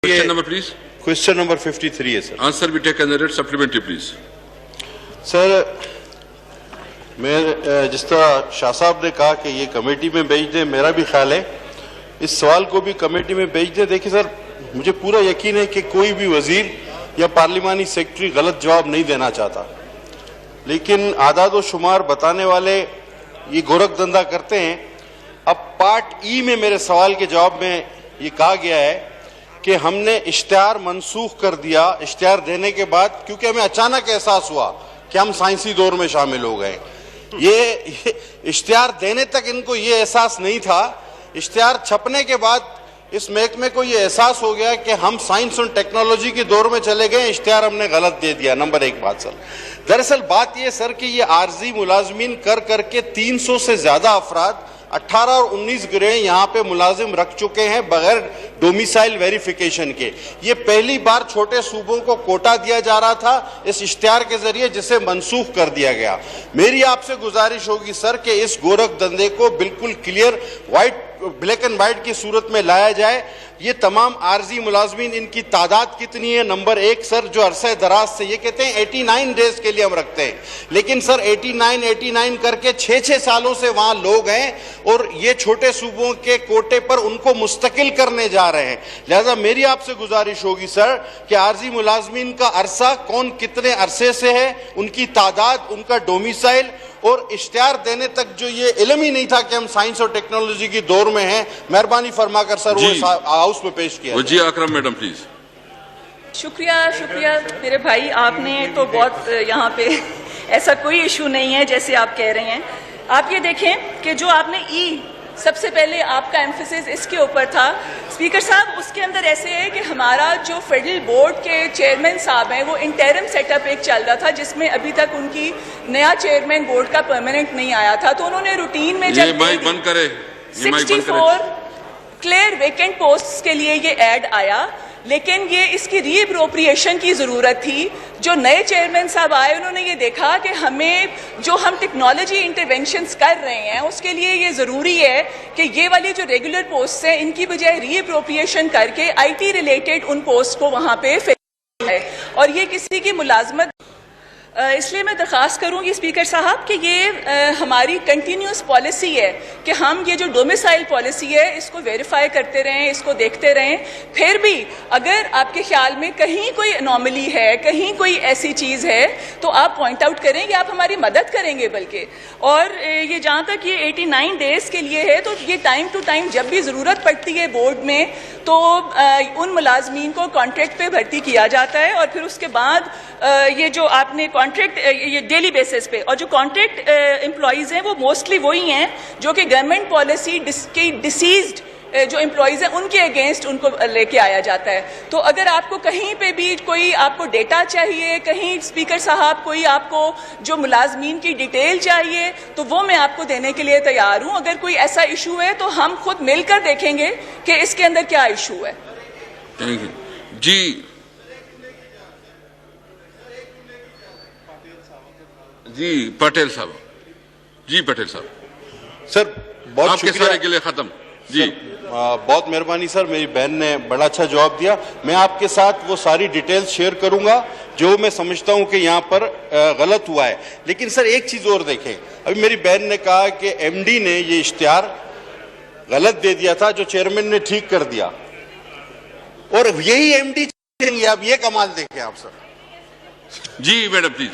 Question number, please. Question number 53 है sir. Answer be taken and read supplementary, please. Sir मैं जिस तरह शाह साहब ने कहा कि ये कमेटी में भेज दें, मेरा भी ख्याल है इस सवाल को भी कमेटी में भेज दें। देखिए सर, मुझे पूरा यकीन है कि कोई भी वजीर या पार्लिमानी सेक्रेटरी गलत जवाब नहीं देना चाहता, लेकिन आदाद व शुमार बताने वाले ये गोरख धंधा करते हैं। अब पार्ट ई में मेरे सवाल के जवाब में ये कहा गया है कि हमने इश्तिहार मनसूख कर दिया। इश्तिहार देने के बाद क्योंकि हमें अचानक एहसास हुआ कि हम साइंसी दौर में शामिल हो गए। ये इश्तिहार देने तक इनको ये एहसास नहीं था। इश्तिहार छपने के बाद इस महकमे को ये एहसास हो गया कि हम साइंस और टेक्नोलॉजी के दौर में चले गए, इश्तिहार हमने गलत दे दिया। नंबर एक बात सर, दरअसल बात ये सर कि ये आर्जी मुलाजमीन कर करके 300 से ज्यादा अफराद 18 और 19 ग्रेड यहाँ पे मुलाजिम रख चुके हैं बगैर डोमिसाइल वेरिफिकेशन के। ये पहली बार छोटे सूबों को कोटा दिया जा रहा था इस इश्तिहार के जरिए, जिसे मनसूख कर दिया गया। मेरी आपसे गुजारिश होगी सर कि इस गोरख धंधे को बिल्कुल क्लियर ब्लैक एंड व्हाइट की सूरत में लाया जाए। ये तमाम आर्जी मुलाजमीन, इनकी तादाद कितनी है? नंबर एक सर, जो अरसे दराज से ये कहते हैं 89 डेज के लिए हम रखते हैं, लेकिन सर 89 करके 6 सालों से वहां लोग हैं और ये छोटे सूबों के कोटे पर उनको मुस्तकिल करने जा रहे हैं। लिहाजा मेरी आपसे गुजारिश होगी सर कि आर्जी मुलाजमीन का अरसा कौन कितने अरसे से है, उनकी तादाद, उनका डोमिसाइल और इश्तिहार देने तक जो ये इल्म ही नहीं था कि हम साइंस और टेक्नोलॉजी की दौर में हैं, मेहरबानी फरमाकर सर वो हाउस में पेश किया। जी अकरम मैडम प्लीज। शुक्रिया मेरे भाई, आपने तो बहुत यहाँ पे ऐसा कोई इशू नहीं है जैसे आप कह रहे हैं। आप ये देखें कि जो आपने सबसे पहले आपका एम्फेसिस इसके ऊपर था स्पीकर साहब, उसके अंदर ऐसे है कि हमारा जो फेडरल बोर्ड के चेयरमैन साहब हैं वो इंटरिम सेटअप एक चल रहा था जिसमें अभी तक उनकी नया चेयरमैन बोर्ड का परमानेंट नहीं आया था। तो उन्होंने रूटीन में जब 64 क्लियर वेकेंट पोस्ट के लिए ये ऐड आया, लेकिन ये इसकी रीअप्रोप्रिएशन की जरूरत थी। जो नए चेयरमैन साहब आए उन्होंने ये देखा कि हमें जो हम टेक्नोलॉजी इंटरवेंशंस कर रहे हैं उसके लिए ये जरूरी है कि ये वाली जो रेगुलर पोस्ट हैं इनकी बजाय रीअप्रोप्रिएशन करके आईटी रिलेटेड उन पोस्ट को वहां पे फिल है। और ये किसी की मुलाजमत, इसलिए मैं दरख्वास्त करूंगी स्पीकर साहब कि ये हमारी कंटिन्यूस पॉलिसी है कि हम ये जो डोमिसाइल पॉलिसी है इसको वेरीफाई करते रहें, इसको देखते रहें। फिर भी अगर आपके ख्याल में कहीं कोई अनोमली है, कहीं कोई ऐसी चीज़ है तो आप पॉइंट आउट करेंगे, आप हमारी मदद करेंगे बल्कि। और ये जहाँ तक ये 89 डेज के लिए है तो ये टाइम टू टाइम जब भी ज़रूरत पड़ती है बोर्ड में तो उन मुलाजमीन को कॉन्ट्रैक्ट पे भर्ती किया जाता है और फिर उसके बाद ये जो आपने कॉन्ट्रैक्ट ये डेली बेसिस पे, और जो कॉन्ट्रैक्ट एम्प्लॉइज हैं वो मोस्टली वही हैं जो कि गवर्नमेंट पॉलिसी की डिसीज्ड जो एम्प्लॉइज हैं उनके अगेंस्ट उनको लेके आया जाता है। तो अगर आपको कहीं पे भी कोई आपको डेटा चाहिए, कहीं स्पीकर साहब कोई आपको जो मुलाजमीन की डिटेल चाहिए तो वो मैं आपको देने के लिए तैयार हूं। अगर कोई ऐसा इशू है तो हम खुद मिलकर देखेंगे कि इसके अंदर क्या इशू है। थैंक यू जी पटेल साहब। जी पटेल साहब सर बहुत आपके सारे के लिए खत्म जी। बहुत मेहरबानी सर, मेरी बहन ने बड़ा अच्छा जवाब दिया। मैं आपके साथ वो सारी डिटेल्स शेयर करूंगा जो मैं समझता हूं कि यहाँ पर गलत हुआ है। लेकिन सर एक चीज और देखें, अभी मेरी बहन ने कहा कि एमडी ने ये इश्तिहार गलत दे दिया था जो चेयरमैन ने ठीक कर दिया और यही एमडी चलेंगे। अब ये कमाल देखें आप सर। जी मैडम प्लीज।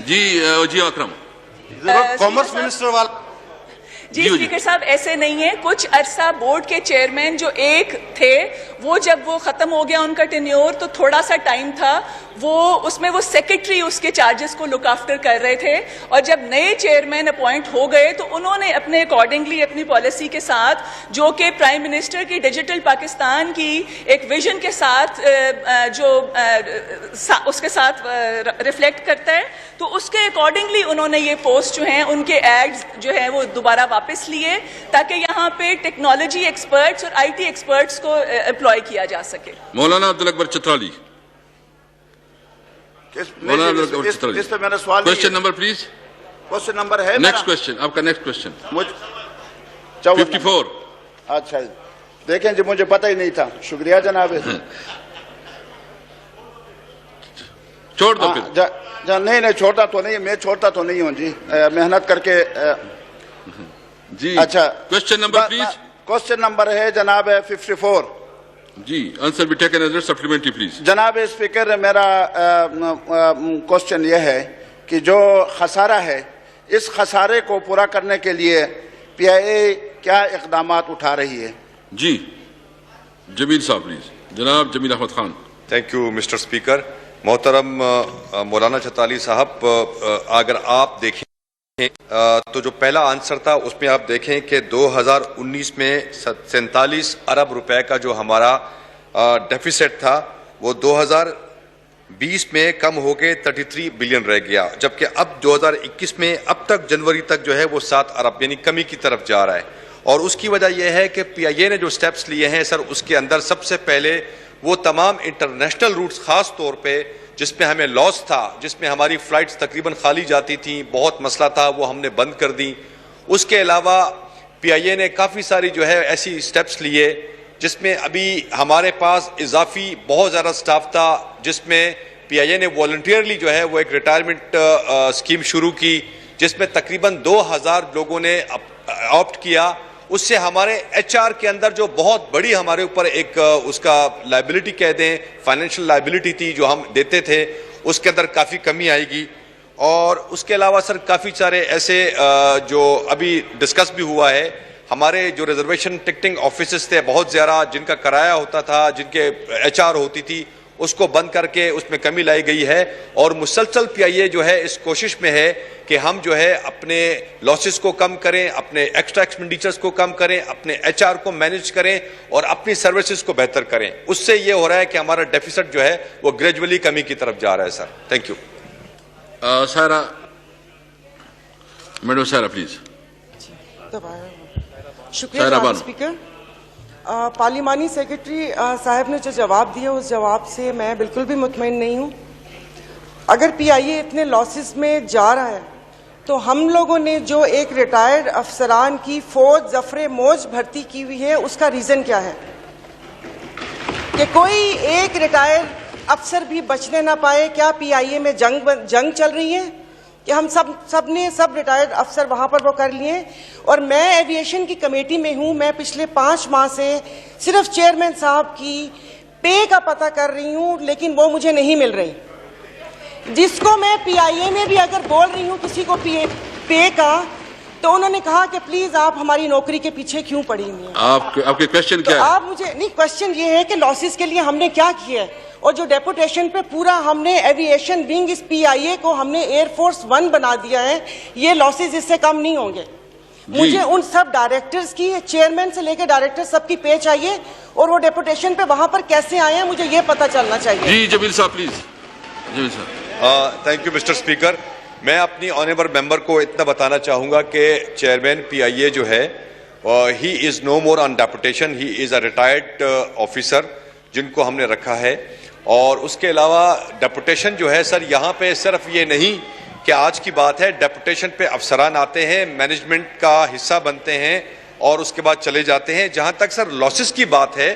जी अकरम कॉमर्स मिनिस्टर वाला। जी स्पीकर साहब, ऐसे नहीं है। कुछ अरसा बोर्ड के चेयरमैन जो एक थे वो जब वो खत्म हो गया उनका टेन्योर तो थोड़ा सा टाइम था वो उसमें वो सेक्रेटरी उसके चार्जेस को लुक आफ्टर कर रहे थे और जब नए चेयरमैन अपॉइंट हो गए तो उन्होंने अपने अकॉर्डिंगली अपनी पॉलिसी के साथ जो कि प्राइम मिनिस्टर की डिजिटल पाकिस्तान की एक विजन के साथ उसके साथ रिफ्लेक्ट करता है तो उसके अकॉर्डिंगली उन्होंने ये पोस्ट जो हैं उनके एड्स जो है वो दोबारा वापस लिए ताकि यहाँ पे टेक्नोलॉजी एक्सपर्ट्स और आईटी एक्सपर्ट्स को एम्प्लॉय किया जा सके। मौलाना अब्दुल अकबर चतराली। इस पे मैंने सवाल। Question number please. Question number है नेक्स्ट क्वेश्चन, आपका नेक्स्ट क्वेश्चन 54। अच्छा देखें जी, मुझे पता ही नहीं था। शुक्रिया जनाब। छोड़ दो फिर। नहीं छोड़ता तो नहीं, मैं छोड़ता तो नहीं हूँ जी, मेहनत करके। जी अच्छा, question number please. Question number है जनाब 54। जी answer be taken as supplementary please. जनाब स्पीकर, मेरा क्वेश्चन यह है कि जो खसारा है, इस खसारे को पूरा करने के लिए PIA क्या इकदाम उठा रही है? जी जमील साहब प्लीज। जनाब Jameel Ahmed Khan. Thank you mister speaker. मोहतरम मौलाना छताली साहब, अगर आप देखें तो जो पहला आंसर था उसमें आप देखें कि 2019 में 47 अरब रुपए का जो हमारा डेफिसिट था वो 2020 में कम होके 33 बिलियन रह गया, जबकि अब 2021 में अब तक जनवरी तक जो है वो 7 अरब यानी कमी की तरफ जा रहा है। और उसकी वजह यह है कि PIA ने जो स्टेप्स लिए हैं सर, उसके अंदर सबसे पहले वो तमाम इंटरनेशनल रूट्स खास तौर पे जिसमें हमें लॉस था, जिसमें हमारी फ्लाइट्स तकरीबन खाली जाती थी, बहुत मसला था, वो हमने बंद कर दी। उसके अलावा PIA ने काफ़ी सारी जो है ऐसी स्टेप्स लिए जिसमें अभी हमारे पास इजाफी बहुत ज़्यादा स्टाफ था, जिसमें PIA ने वॉलंटियरली जो है वो एक रिटायरमेंट स्कीम शुरू की जिसमें तकरीबन 2000 लोगों ने ऑप्ट किया। उससे हमारे HR के अंदर जो बहुत बड़ी हमारे ऊपर एक उसका लायबिलिटी कह दें, फाइनेंशियल लायबिलिटी थी जो हम देते थे, उसके अंदर काफ़ी कमी आएगी। और उसके अलावा सर काफ़ी सारे ऐसे जो अभी डिस्कस भी हुआ है, हमारे जो रिजर्वेशन टिकटिंग ऑफिसेस थे बहुत ज़्यादा, जिनका किराया होता था, जिनके HR होती थी, उसको बंद करके उसमें कमी लाई गई है। और मुसलसल PIA जो है इस कोशिश में है कि हम जो है अपने लॉसेस को कम करें, अपने एक्स्ट्रा एक्सपेंडिचर्स को कम करें, अपने HR को मैनेज करें और अपनी सर्विसेज को बेहतर करें। उससे ये हो रहा है कि हमारा डेफिसिट जो है वो ग्रेजुअली कमी की तरफ जा रहा है सर। Thank you. सारा मैडम, सारा प्लीज। शुक्रिया स्पीकर। पार्लिमानी सेक्रेटरी साहब ने जो जवाब दिया उस जवाब से मैं बिल्कुल भी मुतमईन नहीं हूँ। अगर PIA इतने लॉसेस में जा रहा है तो हम लोगों ने जो एक रिटायर्ड अफसरान की फौज जफरे मौज भर्ती की हुई है, उसका रीजन क्या है कि कोई एक रिटायर्ड अफसर भी बचने ना पाए? क्या PIA में जंग चल रही है कि हम सब रिटायर्ड अफसर वहां पर वो कर लिए? और मैं एविएशन की कमेटी में हूं। मैं पिछले 5 माह से सिर्फ चेयरमैन साहब की पे का पता कर रही हूं, लेकिन वो मुझे नहीं मिल रही। जिसको मैं PIA में भी अगर बोल रही हूं किसी को पे का, तो उन्होंने कहा कि प्लीज आप हमारी नौकरी के पीछे क्यों पड़ी हुई हैं? आपके क्वेश्चन क्या है? आप मुझे नहीं, क्वेश्चन ये है कि लॉसेस के लिए हमने क्या किया है, और जो डेपुटेशन पे पूरा हमने एविएशन विंग इस PIA को हमने एयरफोर्स 1 बना दिया है, ये लॉसेस इससे कम नहीं होंगे। मुझे उन सब डायरेक्टर्स की, चेयरमैन से लेकर डायरेक्टर सबकी पे चाहिए, और वो डेपुटेशन पे वहां पर कैसे आए हैं मुझे ये पता चलना चाहिए। जी जमील साहब प्लीज। जमील साहब। Thank you mister speaker. मैं अपनी ऑनरेबल मेंबर को इतना बताना चाहूंगा कि चेयरमैन PIA जो है he is no more on deputation, he is a retired officer जिनको हमने रखा है। और उसके अलावा डेपुटेशन जो है सर, यहाँ पे सिर्फ ये नहीं कि आज की बात है, डेपुटेशन पे अफसरान आते हैं, मैनेजमेंट का हिस्सा बनते हैं और उसके बाद चले जाते हैं। जहाँ तक सर लॉसेस की बात है,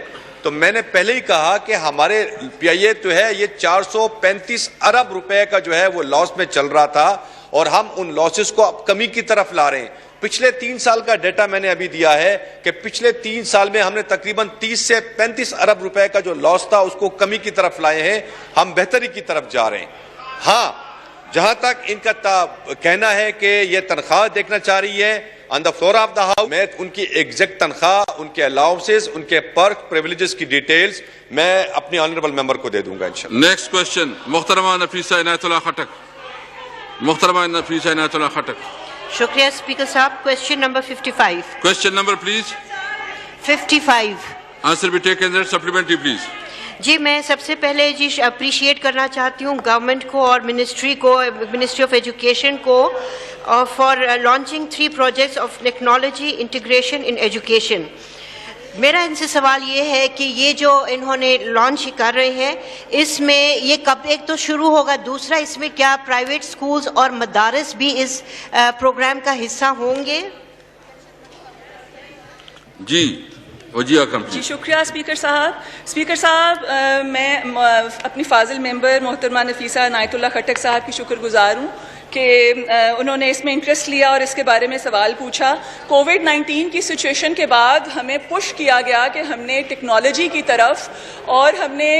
तो मैंने पहले ही कहा कि हमारे PIA जो है ये 435 अरब रुपए का जो है वो लॉस में चल रहा था, और हम उन लॉसेस को अब कमी की तरफ ला रहे हैं। पिछले 3 साल का डेटा मैंने अभी दिया है कि पिछले 3 साल में हमने तकरीबन 30 से 35 अरब रुपए का जो लॉस था उसको कमी की तरफ लाए हैं, हम बेहतरी की तरफ जा रहे हैं। हाँ, जहां तक इनका कहना है कि ये तनख्वाह देखना चाह रही है on the floor of the house, मैं उनकी एग्जैक्ट तनख्वाह, उनके अलाउंसेस, उनके पर्क प्रिविलेजेस की डिटेल्स मैं अपनी ऑनरेबल मेंबर को दे दूंगा इंशाल्लाह। नेक्स्ट क्वेश्चन मोहतरमा नफीसा इनायतुल्लाह खटक। मोहतरमा नफीसा इनायतुल्लाह खटक। शुक्रिया स्पीकर साहब। Question number 55। Question number please 55। Answer be taken supplementary please. जी मैं सबसे पहले जी अप्रिशिएट करना चाहती हूँ गवर्नमेंट को और मिनिस्ट्री ऑफ एजुकेशन को for launching 3 projects of technology integration in education. मेरा इनसे सवाल ये है कि ये जो इन्होंने लॉन्च कर रहे हैं, इसमें ये कब एक तो शुरू होगा, दूसरा इसमें क्या प्राइवेट स्कूल्स और मदारिस भी इस प्रोग्राम का हिस्सा होंगे? जी वजी अकरम जी शुक्रिया स्पीकर साहब। स्पीकर साहब मैं अपनी फाजिल मेंबर मोहतरमा नफीसा इनायतुल्लाह खट्टक साहब की शुक्रगुजार हूँ कि उन्होंने इसमें इंटरेस्ट लिया और इसके बारे में सवाल पूछा। कोविड-19 की सिचुएशन के बाद हमें पुश किया गया कि हमने टेक्नोलॉजी की तरफ और हमने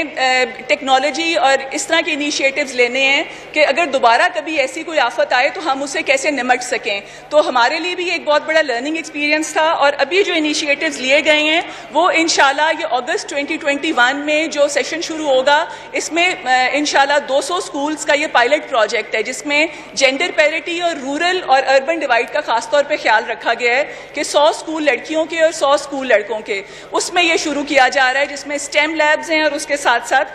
टेक्नोलॉजी और इस तरह के इनिशिएटिव्स लेने हैं कि अगर दोबारा कभी ऐसी कोई आफत आए तो हम उससे कैसे निमट सकें। तो हमारे लिए भी एक बहुत बड़ा लर्निंग एक्सपीरियंस था और अभी जो इनिशिएटिव्स लिए गए हैं वो इंशाल्लाह ये अगस्त 2021 में जो सेशन शुरू होगा इसमें इंशाल्लाह 200 स्कूल्स का ये पायलट प्रोजेक्ट है जिसमें जेंडर पैरिटी और रूरल और अर्बन डिवाइड का खासतौर पे ख्याल रखा गया है कि 100 स्कूल लड़कियों के और 100 स्कूल लड़कों के उसमें ये शुरू किया जा रहा है जिसमें स्टेम लैब्स हैं और उसके साथ साथ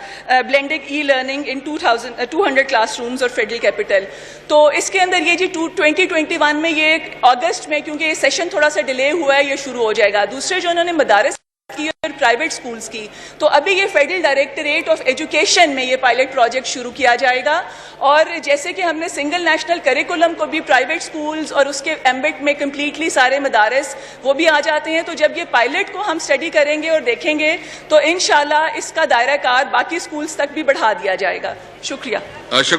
ब्लेंडेड ई लर्निंग इन 200 क्लासरूम्स और फेडरल कैपिटल। तो इसके अंदर ये जी 2021 में ये अगस्त में क्योंकि ये सेशन थोड़ा सा डिले हुआ है ये शुरू हो जाएगा। दूसरे जो उन्होंने मदारिस की और प्राइवेट स्कूल्स की तो अभी ये फेडरल डायरेक्टरेट ऑफ एजुकेशन में ये पायलट प्रोजेक्ट शुरू किया जाएगा और जैसे कि हमने सिंगल नेशनल करिकुलम को भी प्राइवेट स्कूल्स और उसके एम्बिट में कंप्लीटली सारे मदारिस वो भी आ जाते हैं। तो जब ये पायलट को हम स्टडी करेंगे और देखेंगे तो इंशाल्लाह इसका दायरा कार बाकी स्कूल्स तक भी बढ़ा दिया जाएगा। शुक्रिया।